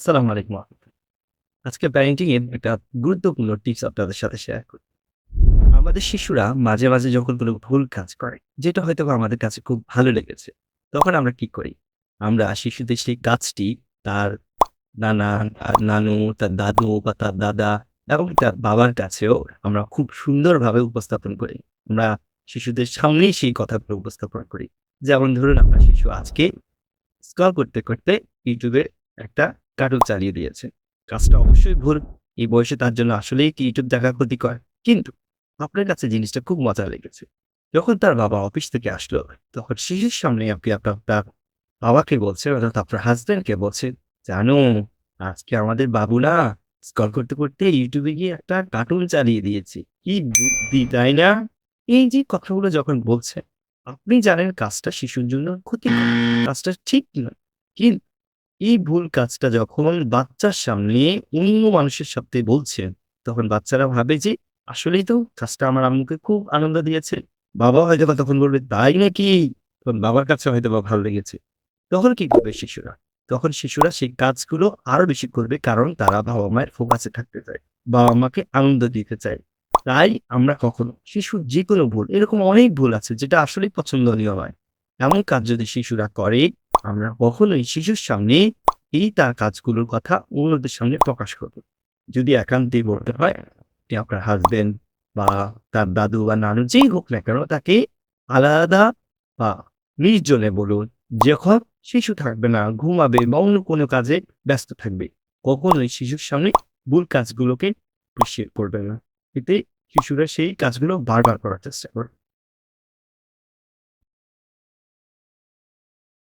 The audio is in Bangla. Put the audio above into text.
আসসালামু আলাইকুম। আজকে প্যারেন্টিং এর একটা গুরুত্বপূর্ণ টিপস আপনাদের সাথে শেয়ার করি। আমাদের শিশুরা মাঝে মাঝে যখন কোনো ভুল কাজ করে, যেটা হয়তোবা আমাদের কাছে খুব ভালো লেগেছে, তখন আমরা কি করি? আমরা শিশুদের সেই কাজটি তার নানা, নানু, তার দাদু বা তার দাদা এবং তার বাবার কাছেও আমরা খুব সুন্দরভাবে উপস্থাপন করি। আমরা শিশুদের সামনেই সেই কথাগুলো উপস্থাপন করি। যেমন ধরুন, আপনার শিশু আজকে স্ক্রল করতে YouTube এ একটা কার্টুন চালিয়ে দিয়েছে। কাজটা অবশ্যই ভুল। এই বয়সে তার জন্য আসলেই কি YouTube দেখা ক্ষতিকর। কিন্তু আপনার কাছে জিনিসটা খুব মজা লেগেছে। যখন তার বাবা অফিস থেকে আসলো, তখন শিশুর সামনে আপনি আপনার তার বাবাকে বলছেন অর্থাৎ আপনার হাসব্যান্ডকে বলছেন, "জানো, আজকে আমাদের বাবু না স্ক্রল করতে YouTube এ গিয়ে একটা কার্টুন চালিয়ে দিয়েছে। কি বুদ্ধি, তাই না?" এই যে কথাগুলো যখন বলছেন, আপনি জানেন কাজটা শিশুর জন্য ক্ষতিকর। কাজটা ঠিক নয়। কিন্তু এই ভুল কাজটা যখন বাচ্চার সামনে অন্য মানুষের সাথে বলছেন, তখন বাচ্চারা ভাবে যে আসলেই তো কাজটা আমার আম্মুকে খুব আনন্দ দিয়েছে। বাবা হয়তোবা তখন বলবে, "তাই নাকি?" তখন বাবার কাছে হয়তোবা ভালো লেগেছে। তখন কি করবে শিশুরা? তখন শিশুরা সেই কাজগুলো আরো বেশি করবে, কারণ তারা বাবা-মায়ের ফোকাসে থাকতে চায়। বাবা-মাকে আনন্দ দিতে চায়। তাই আমরা কখনো শিশুর যেকোনো ভুল, এরকম অনেক ভুল আছে যেটা আসলেই পছন্দনীয় নয়। এমন কাজ যদি শিশুরা করে, আমরা কখনোই শিশুর সামনে তার কাজগুলোর কথা অন্যদের সামনে প্রকাশ করব। যদি একান্তই বলতে হয়, আপনি আপনার হাসব্যান্ড বা তার দাদু বা নানু যেই হোক না কেন, তাকে আলাদা বা নির্জনে বলুন। যখন শিশু থাকবে না, ঘুমাবে বা অন্য কোনো কাজে ব্যস্ত থাকবে, কখনোই শিশুর সামনে ভুল কাজগুলোকে appreciate করবেন না। এতে শিশুরা সেই কাজগুলো বারবার করার চেষ্টা করবে।